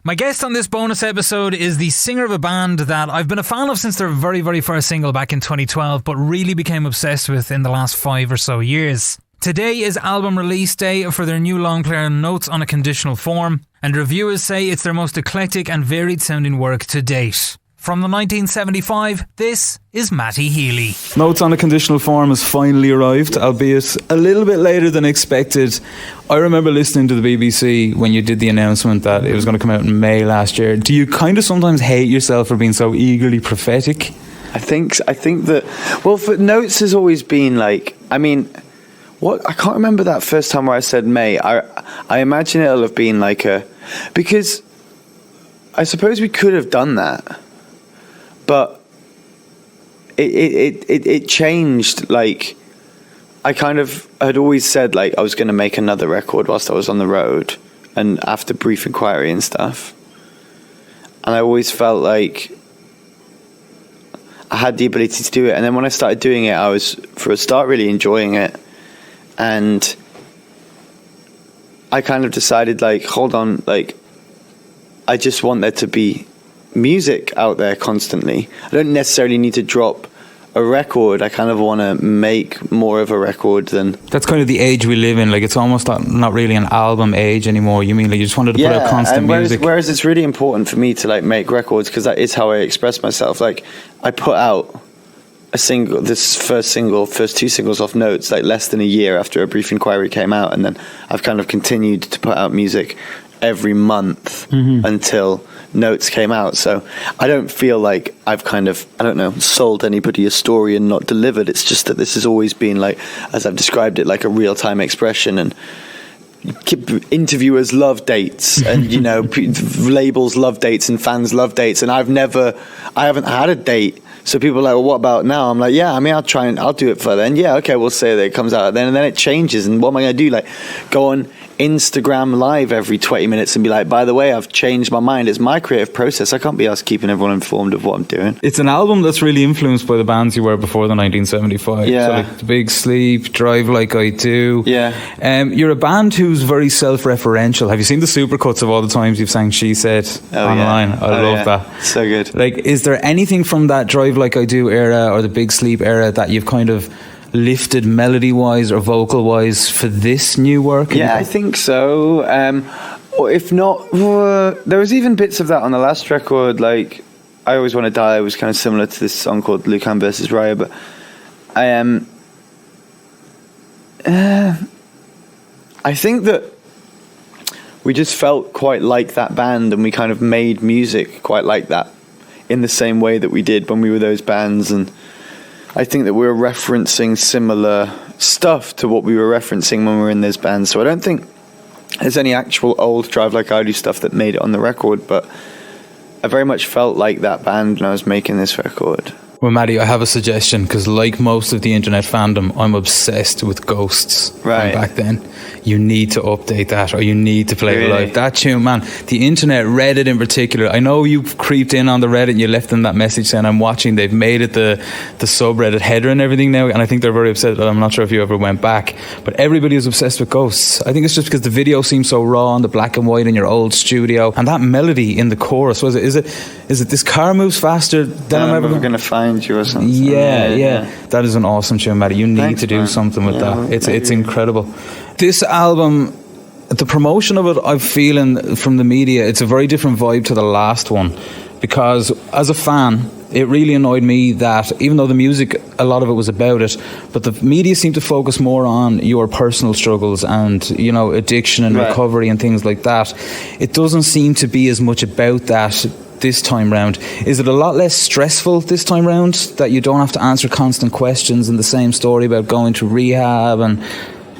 My guest on this bonus episode is the singer of a band that I've been a fan of since their very, very first single back in 2012, but really became obsessed with in the last 5 or so years. Today is album release day for their new long play Notes on a Conditional Form, and reviewers say it's their most eclectic and varied sounding work to date. From the 1975, this is Matty Healy. Notes on a Conditional Form has finally arrived, albeit a little bit later than expected. I remember listening to the BBC when you did the announcement that it was going to come out in May last year. Do you kind of sometimes hate yourself for being so eagerly prophetic? I think that, well, for Notes has always been like, I can't remember that first time where I said May. I imagine it'll have been like because I suppose we could have done that. But it changed. Like, I kind of had always said like I was going to make another record whilst I was on the road and after Brief Inquiry and stuff. And I always felt like I had the ability to do it. And then when I started doing it, I was, for a start, really enjoying it. And I kind of decided like, hold on, like, I just want there to be music out there constantly. I don't necessarily need to drop a record. I kind of want to make more of a record than... That's kind of the age we live in. Like, it's almost not really an album age anymore. You mean like you just wanted to put out constant music? Whereas it's really important for me to like make records because that is how I express myself. Like, I put out a single, first two singles off Notes, like less than a year after A Brief Inquiry came out, and then I've kind of continued to put out music every month until Notes came out. So I don't feel like I've kind of, sold anybody a story and not delivered. It's just that this has always been like, as I've described it, like a real-time expression, and interviewers love dates, and labels love dates, and fans love dates, and I haven't had a date. So people are like, well, what about now? I'm like, I'll do it for then. Yeah, okay, we'll say that it comes out then, and then it changes. And what am I going to do? Like, go on Instagram live every 20 minutes and be like, by the way, I've changed my mind. It's my creative process. I can't be asked keeping everyone informed of what I'm doing. It's an album that's really influenced by the bands you were before the 1975. Yeah. So like The Big Sleep, Drive Like I Do. Yeah. You're a band who's very self-referential. Have you seen the supercuts of all the times you've sang She Said online? Yeah. I love that. So good. Like, is there anything from that Drive Like I Do era or the Big Sleep era that you've kind of lifted melody-wise or vocal-wise for this new work? Yeah, I think so. Or if not, there was even bits of that on the last record. Like, I Always Want to Die was kind of similar to this song called Lucan versus Raya. But I think that we just felt quite like that band, and we kind of made music quite like that in the same way that we did when we were those bands. And I think that we were referencing similar stuff to what we were referencing when we were in those bands. So I don't think there's any actual old Drive Like I Do stuff that made it on the record, but I very much felt like that band when I was making this record. Well, Matty, I have a suggestion, because like most of the internet fandom, I'm obsessed with Ghosts from back then. You need to update that, or you need to play it live. That tune, man, the internet, Reddit in particular, I know you creeped in on the Reddit and you left them that message saying, I'm watching, they've made it the subreddit header and everything now, and I think they're very upset. I'm not sure if you ever went back, but everybody is obsessed with Ghosts. I think it's just because the video seems so raw and the black and white in your old studio, and that melody in the chorus, is it this car moves faster than I'm ever going to find you or something. Yeah. That is an awesome tune, Matty. You need to do something with that. It's incredible. This album, the promotion of it, I'm feeling from the media, it's a very different vibe to the last one, because as a fan, it really annoyed me that even though the music, a lot of it was about it, but the media seemed to focus more on your personal struggles and, addiction and recovery and things like that. It doesn't seem to be as much about that this time round. Is it a lot less stressful this time round, that you don't have to answer constant questions and the same story about going to rehab? And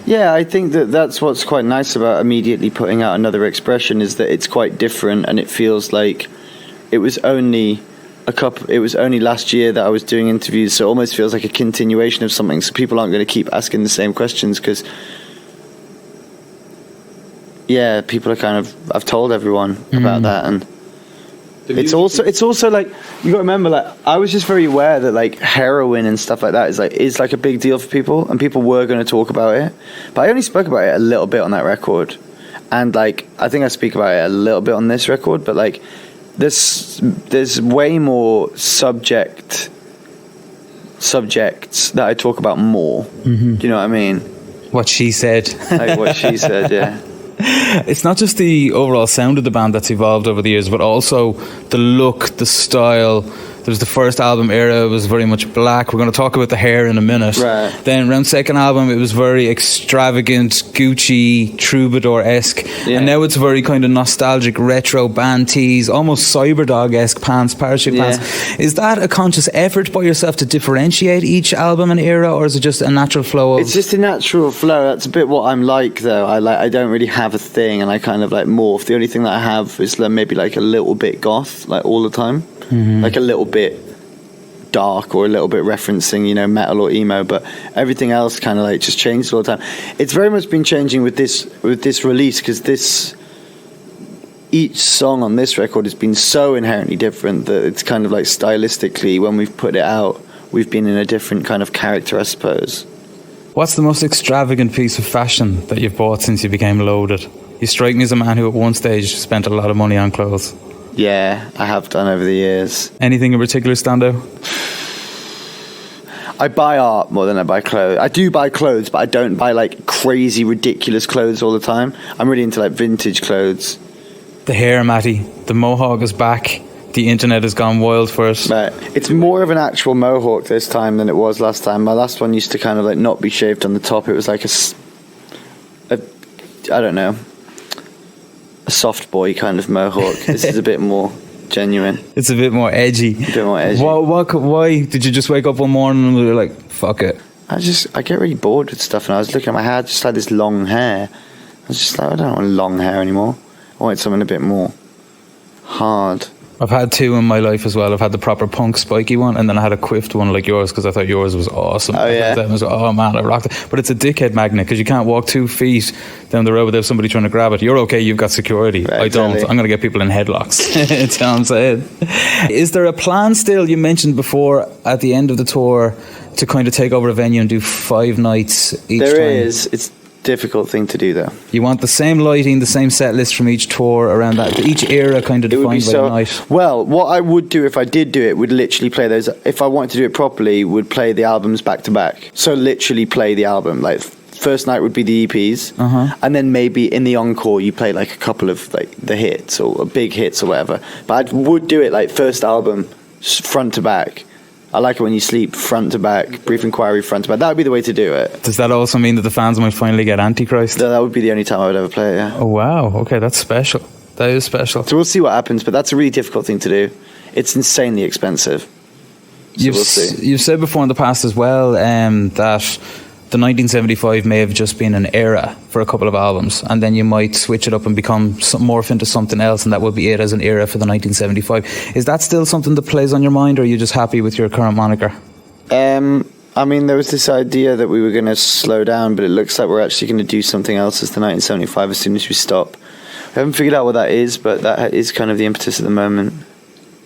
yeah, I think that's what's quite nice about immediately putting out another expression, is that it's quite different, and it feels like it was only last year that I was doing interviews, so it almost feels like a continuation of something, so people aren't going to keep asking the same questions, because people are kind of, I've told everyone about that. And it's also like, you got to remember, like, I was just very aware that like heroin and stuff like that is like a big deal for people, and people were going to talk about it, but I only spoke about it a little bit on that record, and like I think I speak about it a little bit on this record, but like there's way more subjects that I talk about more. Do you know what I mean? What she said. Like what she said, yeah. It's not just the overall sound of the band that's evolved over the years, but also the look, the style. There's the first album era, it was very much black. We're going to talk about the hair in a minute. Right. Then around second album, it was very extravagant, Gucci, troubadour-esque. Yeah. And now it's very kind of nostalgic, retro band tees, almost Cyberdog-esque pants, parachute pants. Is that a conscious effort by yourself to differentiate each album and era, or is it just a natural flow of... It's just a natural flow. That's a bit what I'm like, though. I don't really have a thing, and I kind of like morph. The only thing that I have is maybe like a little bit goth, like all the time. Like a little bit dark or a little bit referencing, you know, metal or emo, but everything else kind of like just changes all the time. It's very much been changing with this release, because each song on this record has been so inherently different that it's kind of like stylistically, when we've put it out, we've been in a different kind of character, I suppose. What's the most extravagant piece of fashion that you've bought since you became loaded? You strike me as a man who at one stage spent a lot of money on clothes. Yeah, I have done over the years. Anything in particular stand out? I buy art more than I buy clothes. I do buy clothes, but I don't buy like crazy, ridiculous clothes all the time. I'm really into like vintage clothes. The hair, Matty. The mohawk is back. The internet has gone wild for it. Right. It's more of an actual mohawk this time than it was last time. My last one used to kind of like not be shaved on the top. It was like I don't know, a soft boy kind of mohawk. This is a bit more genuine. It's a bit more edgy. A bit more edgy. Why did you just wake up one morning and were like, fuck it? I get really bored with stuff, and I was looking at my hair, just like this long hair. I was just like, I don't want long hair anymore. I want something a bit more hard. I've had two in my life as well. I've had the proper punk spiky one, and then I had a quiffed one like yours, because I thought yours was awesome. Oh, yeah. Oh man, I rocked it. But it's a dickhead magnet, because you can't walk 2 feet down the road without somebody trying to grab it. You're okay, you've got security. Right, I don't. exactly. I'm going to get people in headlocks. That's what I'm saying. Is there a plan still, you mentioned before, at the end of the tour, to kind of take over a venue and do 5 nights each time? There is. It's difficult thing to do, though. You want the same lighting, the same set list from each tour around that, each era kind of defined by the night. Well, what I would do if I did do it would literally play those. If I wanted to do it properly, would play the albums back to back. So literally play the album. Like first night would be the EPs, and then maybe in the encore you play like a couple of like the hits or big hits or whatever. But I would do it like first album front to back. I like it when you sleep front to back, Brief Inquiry front to back. That would be the way to do it. Does that also mean that the fans might finally get Antichrist? That would be the only time I would ever play it, yeah. Oh, wow. Okay, that's special. That is special. So we'll see what happens, but that's a really difficult thing to do. It's insanely expensive. So we'll see. You've said before in the past as well that the 1975 may have just been an era for a couple of albums, and then you might switch it up and morph into something else, and that would be it as an era for the 1975. Is that still something that plays on your mind, or are you just happy with your current moniker? I mean, there was this idea that we were going to slow down, but it looks like we're actually going to do something else as the 1975 as soon as we stop. We haven't figured out what that is, but that is kind of the impetus at the moment.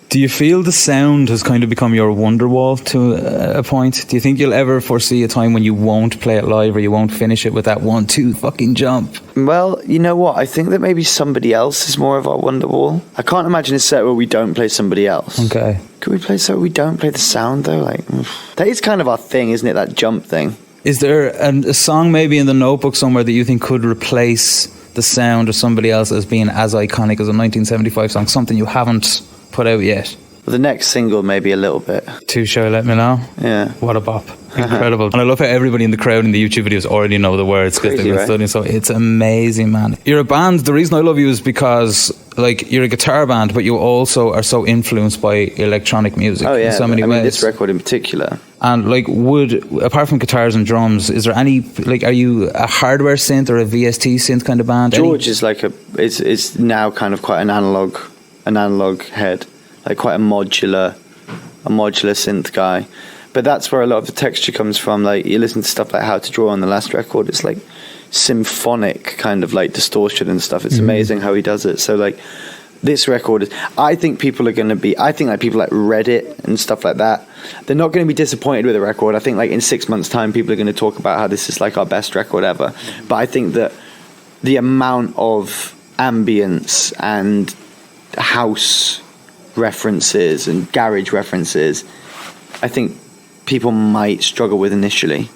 Do you feel the sound has kind of become your wonderwall to a point? Do you think you'll ever foresee a time when you won't play it live, or you won't finish it with that 1-2 fucking jump? Well, you know what? I think that maybe somebody else is more of our wonderwall. I can't imagine a set where we don't play somebody else. Okay. Could we play a set where we don't play the sound, though? Like, that is kind of our thing, isn't it? That jump thing. Is there a song maybe in the notebook somewhere that you think could replace the sound of somebody else as being as iconic as a 1975 song? Something you haven't put out yet? Well, the next single maybe a little bit. Too Shy, Let Me Know. Yeah. What a bop. Incredible. And I love how everybody in the crowd in the YouTube videos already know the words because they've been studying. So it's amazing, man. You're a band. The reason I love you is because like you're a guitar band, but you also are so influenced by electronic music in so many ways. I mean, this record in particular. And like, apart from guitars and drums, is there any, like, are you a hardware synth or a VST synth kind of band? George is like is now kind of quite an analog head, like quite a modular synth guy. But that's where a lot of the texture comes from. Like, you listen to stuff like How to Draw on the last record, it's like symphonic kind of like distortion and stuff. It's amazing how he does it. So like this record is, I think like people like Reddit and stuff like that, they're not going to be disappointed with the record. I think like in 6 months time people are going to talk about how this is like our best record ever. But I think that the amount of ambience and house references and garage references, I think people might struggle with initially,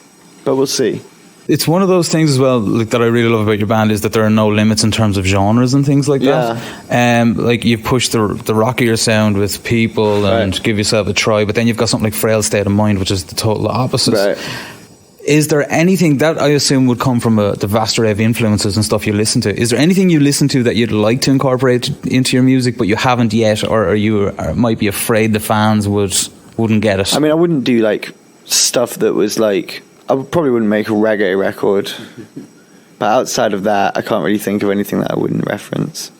but we'll see. It's one of those things as well, like, that I really love about your band, is that there are no limits in terms of genres and things like that. Like, you've pushed the rockier sound with People and Give Yourself a Try, but then you've got something like Frail State of Mind, which is the total opposite. Right. Is there anything that, I assume, would come from the vast array of influences and stuff you listen to? Is there anything you listen to that you'd like to incorporate into your music, but you haven't yet, or you might be afraid the fans wouldn't get it? I mean, I wouldn't do like stuff that was like, I probably wouldn't make a reggae record, but outside of that, I can't really think of anything that I wouldn't reference.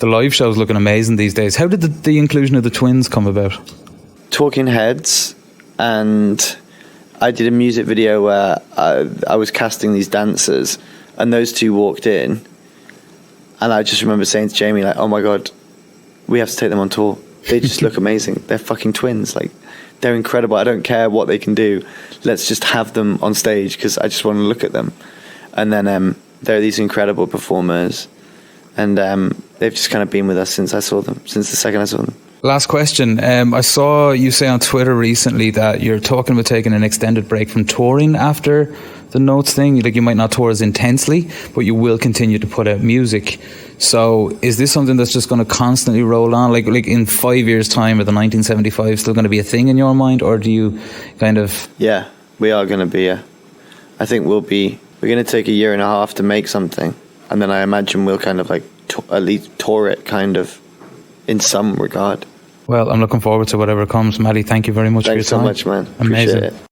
The live show's looking amazing these days. How did the inclusion of the Twins come about? Talking Heads, and I did a music video where I was casting these dancers, and those two walked in, and I just remember saying to Jamie, like, oh my God, we have to take them on tour. They just look amazing. They're fucking twins. Like, they're incredible. I don't care what they can do. Let's just have them on stage because I just want to look at them. And then they're these incredible performers, and they've just kind of been with us since the second I saw them. Last question. I saw you say on Twitter recently that you're talking about taking an extended break from touring after the Notes thing. Like, you might not tour as intensely, but you will continue to put out music. So is this something that's just going to constantly roll on? Like in 5 years' time, are the 1975 still going to be a thing in your mind, or do you kind of... Yeah, we are going to be. I think we're going to take a year and a half to make something, and then I imagine we'll kind of like at least tour it kind of in some regard. Well, I'm looking forward to whatever comes. Matty, thank you very much for your time. Thanks so much, man. Amazing. Appreciate it.